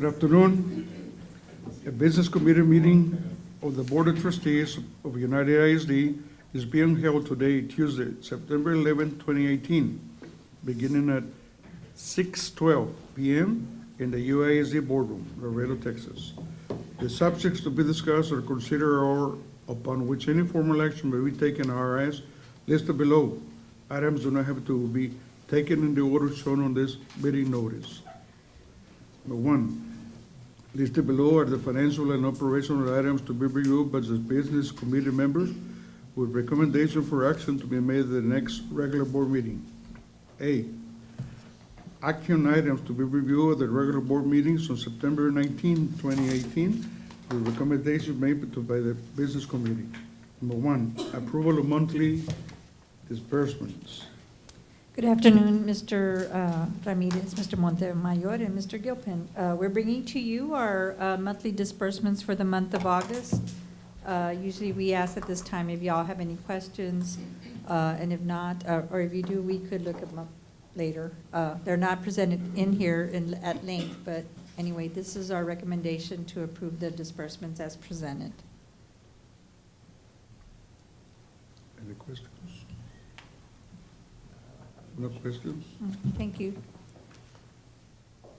Good afternoon. A business committee meeting of the Board of Trustees of United ISD is being held today, Tuesday, September 11, 2018, beginning at 6:12 p.m. in the UISD boardroom, Laredo, Texas. The subjects to be discussed or considered are upon which any formal action may be taken are as listed below. Items do not have to be taken in the order shown on this meeting notice. Number one, listed below are the financial and operational items to be reviewed by the business committee members with recommendation for action to be made at the next regular board meeting. A, action items to be reviewed at the regular board meetings on September 19, 2018, with recommendations made by the business committee. Number one, approval of monthly disbursements. Good afternoon, Mr. Ramirez, Mr. Montemayor, and Mr. Gilpin. We're bringing to you our monthly disbursements for the month of August. Usually we ask at this time if y'all have any questions, and if not, or if you do, we could look them up later. They're not presented in here at length, but anyway, this is our recommendation to approve the disbursements as presented. Any questions? No questions? Thank you.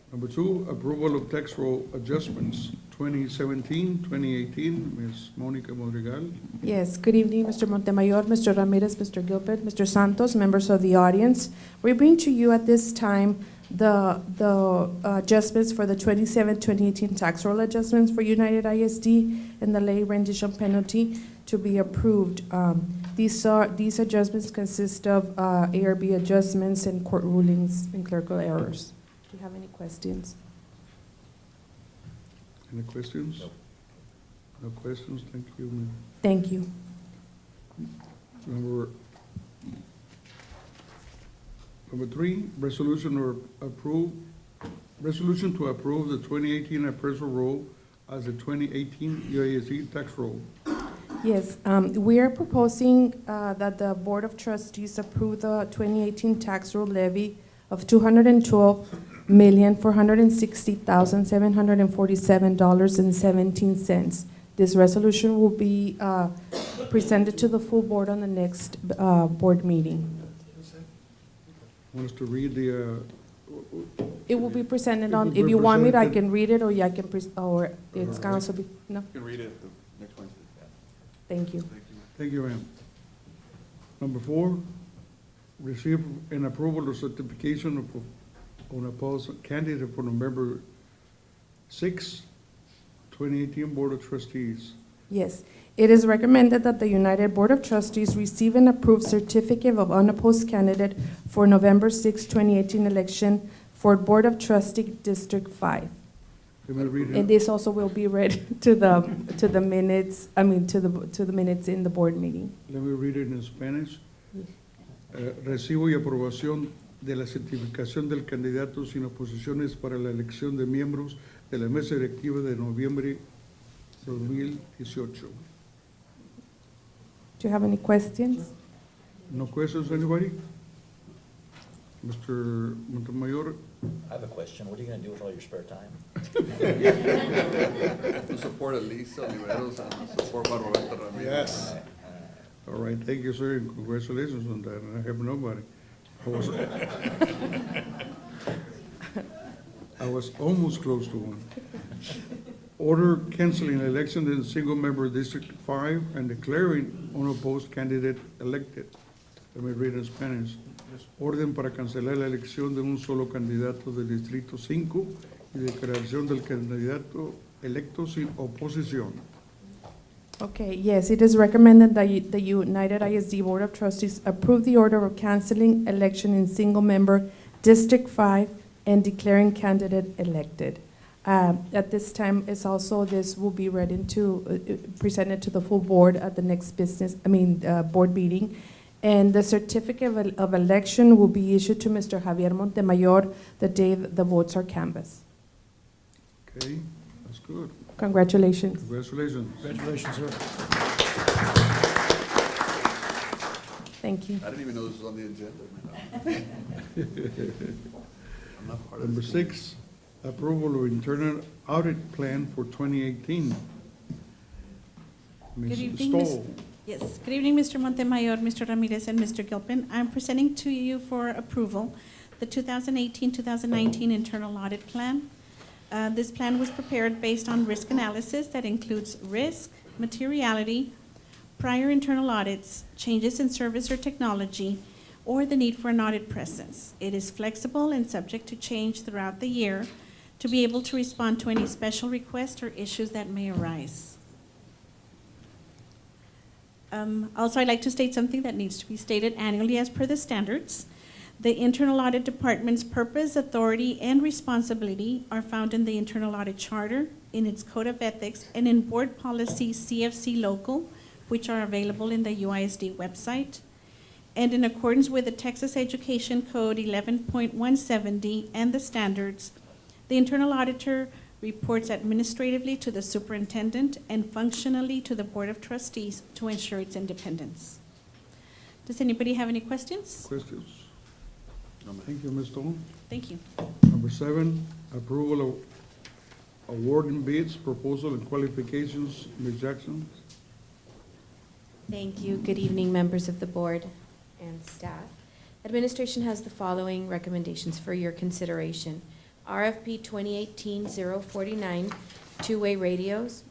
Number two, approval of tax roll adjustments, 2017, 2018. Ms. Monica Madrigal. Yes, good evening, Mr. Montemayor, Mr. Ramirez, Mr. Gilbert, Mr. Santos, members of the audience. We bring to you at this time the adjustments for the 2018 tax roll adjustments for United ISD and the late rendition penalty to be approved. These adjustments consist of ARB adjustments and court rulings and clerical errors. Do you have any questions? Any questions? No questions, thank you. Ma'am. Thank you. Number three, resolution to approve the 2018 appraisal roll as the 2018 UISD tax roll. Yes, we are proposing that the Board of Trustees approve the 2018 tax roll levy of $212,460,747.17. This resolution will be presented to the full board on the next board meeting. Want us to read the, It will be presented It on, will if be you want me, I presented- can read it, or I can, or it's can also be, no? You can read it the next Wednesday. Thank you. thank you, ma'am. Number four, receive and approval of certification on a post candidate for November 6, 2018 Board of Trustees. Yes, it is recommended that the United Board of Trustees receive and approve certificate of unopposed candidate for November 6, 2018 election for Board of Trustee District 5. Let me read And it. this also will be read to the minutes, to the minutes in the board meeting. Let me read it in Spanish. Recibo y aprobación de la certificación del candidato sin oposiciones para la elección de miembros de la mesa directiva de noviembre 2018. Do you have any questions? No questions, anybody? Mr. Montemayor? I have a question. What are you going to do with all your spare time? To support Elisa Oliveros and support Roberto Ramirez. All right, thank you, sir, and congratulations on that. I have nobody. I was almost close to one. Order canceling election in single-member District 5 and declaring unopposed candidate elected. Let me read in Spanish. Orden para cancelar la elección de un solo candidato del Distrito 5 y declaración del candidato electo sin oposición. Okay, yes, it is recommended that the United ISD Board of Trustees approve the order of canceling election in single-member District 5 and declaring candidate elected. At this time, this will be read presented to the full board at the next board meeting. And the certificate of election will be issued to Mr. Javier Montemayor the day the votes are canvassed. Okay, that's good. Congratulations. Congratulations. Congratulations, sir. Thank you. I didn't even know this was on the agenda. I'm not part of Number this. 6, approval of internal audit plan for 2018. Good Ms. evening, Stoll. Yes, good evening, Mr. Montemayor, Mr. Ramirez, and Mr. Gilpin. I'm presenting to you for approval the 2018-2019 internal audit plan. This plan was prepared based on risk analysis that includes risk, materiality, prior internal audits, changes in service or technology, or the need for an audit presence. It is flexible and subject to change throughout the year to be able to respond to any special requests or issues that may arise. Also, I'd like to state something that needs to be stated annually as per the standards. The Internal Audit Department's purpose, authority, and responsibility are found in the Internal Audit Charter, in its Code of Ethics, and in Board Policy CFC Local, which are available in the UISD website. And in accordance with the Texas Education Code 11.170 and the standards, the Internal Auditor reports administratively to the superintendent and functionally to the Board of Trustees to ensure its independence. Does anybody have any questions? Questions? Thank you, Ms. Stoll. Thank you. Number 7, approval of awarding bids, proposal, and qualifications. Ms. Jackson. Thank you. Good evening, members of the board and staff. Administration has the following recommendations for your consideration. RFP 2018-049, two-way radios,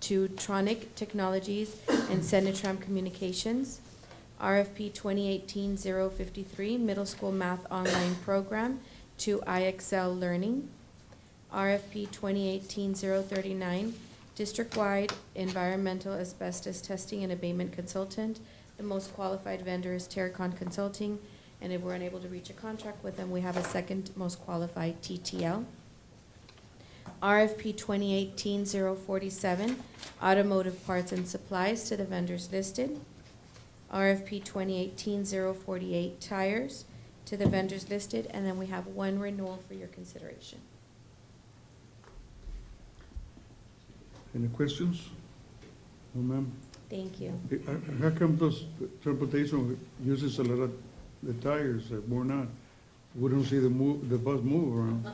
to Tronic Technologies and Senatram Communications. RFP 2018-053, middle school math online program, to IXL Learning. RFP 2018-039, district-wide environmental asbestos testing and abatement consultant. The most qualified vendor is Terracon Consulting, and if we're unable to reach a contract with them, we have a second most qualified, TTL. RFP 2018-047, automotive parts and supplies, to the vendors listed. RFP 2018-048, tires, to the vendors listed, and then we have one renewal for your consideration. Any questions? No, ma'am. Thank you. How come those transportation uses a lot of the tires that we're not? We don't see the bus move around.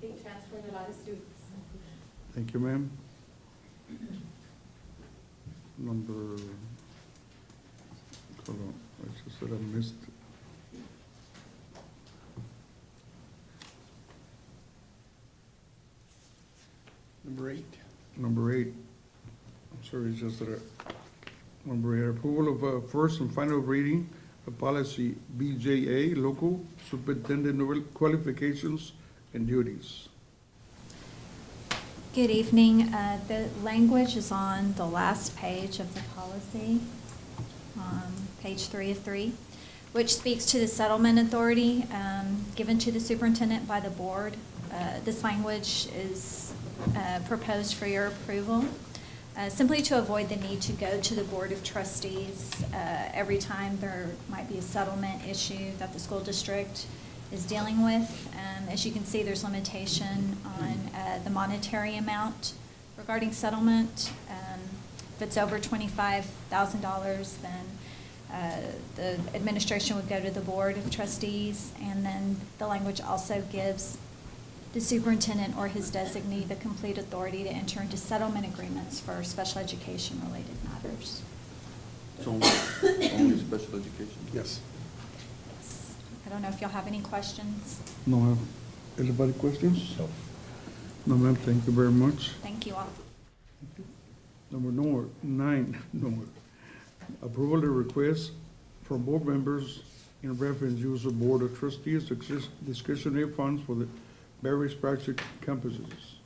They transferred a lot of students. Thank you, ma'am. Number, hold on, I just said I missed. Number eight. I'm sorry, it's just that number 8, approval of first and final reading of policy BJA, local superintendent qualifications and duties. Good evening. The language is on the last page of the policy, page 3 of 3, which speaks to the settlement authority given to the superintendent by the board. This language is proposed for your approval, simply to avoid the need to go to the Board of Trustees every time there might be a settlement issue that the school district is dealing with. As you can see, there's limitation on the monetary amount regarding settlement. If it's over $25,000, then the administration would go to the Board of Trustees, and then the language also gives the superintendent or his designee the complete authority to enter into settlement agreements for special education-related matters. So only special education? Yes. I don't know if y'all have any questions. No, ma'am. Anybody questions? No. No, ma'am, thank you very much. Thank you all. Number 9, approval of request from board members in reference use of Board of Trustees discretionary funds for the various project campuses.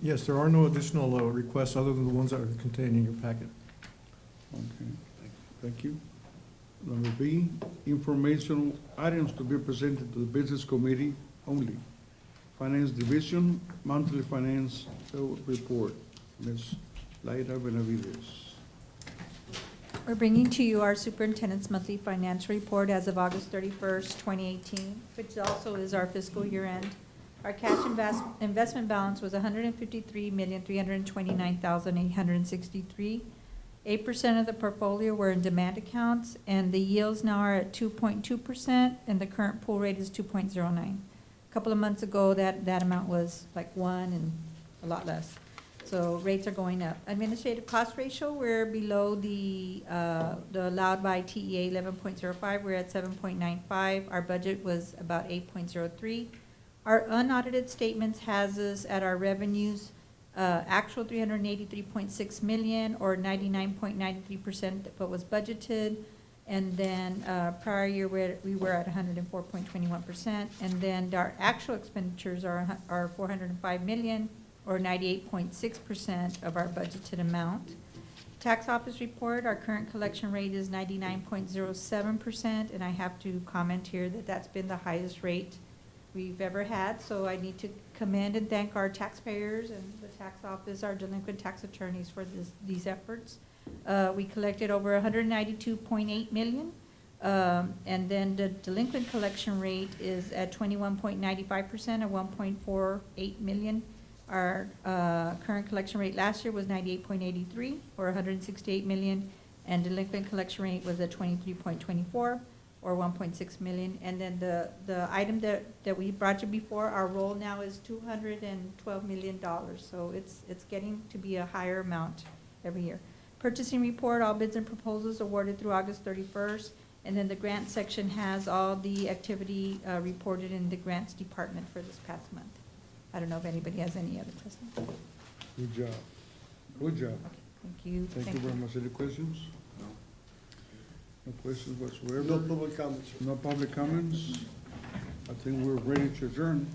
Yes, there are no additional requests other than the ones that are contained in your packet. Okay, thank you. Number B, informational items to be presented to the Business Committee only. Finance Division, monthly finance report. Ms. Laida Benavides. We're bringing to you our superintendent's monthly financial report as of August 31st, 2018, which also is our fiscal year end. Our cash investment balance was $153,329,863. 8% of the portfolio were in demand accounts, and the yields now are at 2.2%, and the current pool rate is 2.09. A couple of months ago, that amount was like 1 and a lot less. So rates are going up. Administrative cost ratio, we're below the allowed by TEA 11.05. We're at 7.95. Our budget was about 8.03. Our unaudited statements has us at our revenues, actual 383.6 million, or 99.93% what was budgeted. And then prior year, we were at 104.21%. And then our actual expenditures are 405 million, or 98.6% of our budgeted amount. Tax office report, our current collection rate is 99.07%, and I have to comment here that that's been the highest rate we've ever had. So I need to commend and thank our taxpayers and the tax office, our delinquent tax attorneys for these efforts. We collected over 192.8 million, and then the delinquent collection rate is at 21.95% of 1.48 million. Our current collection rate last year was 98.83, or 168 million, and delinquent collection rate was at 23.24, or 1.6 million. And then the item that we brought you before, our roll now is $212 million. So it's getting to be a higher amount every year. Purchasing report, all bids and proposals awarded through August 31st. And then the grant section has all the activity reported in the grants department for this past month. I don't know if anybody has any other questions. Good job. Good job. Thank you. Thank you very much. Any questions? No questions whatsoever? No public comments. No public comments? I think we're ready to adjourn.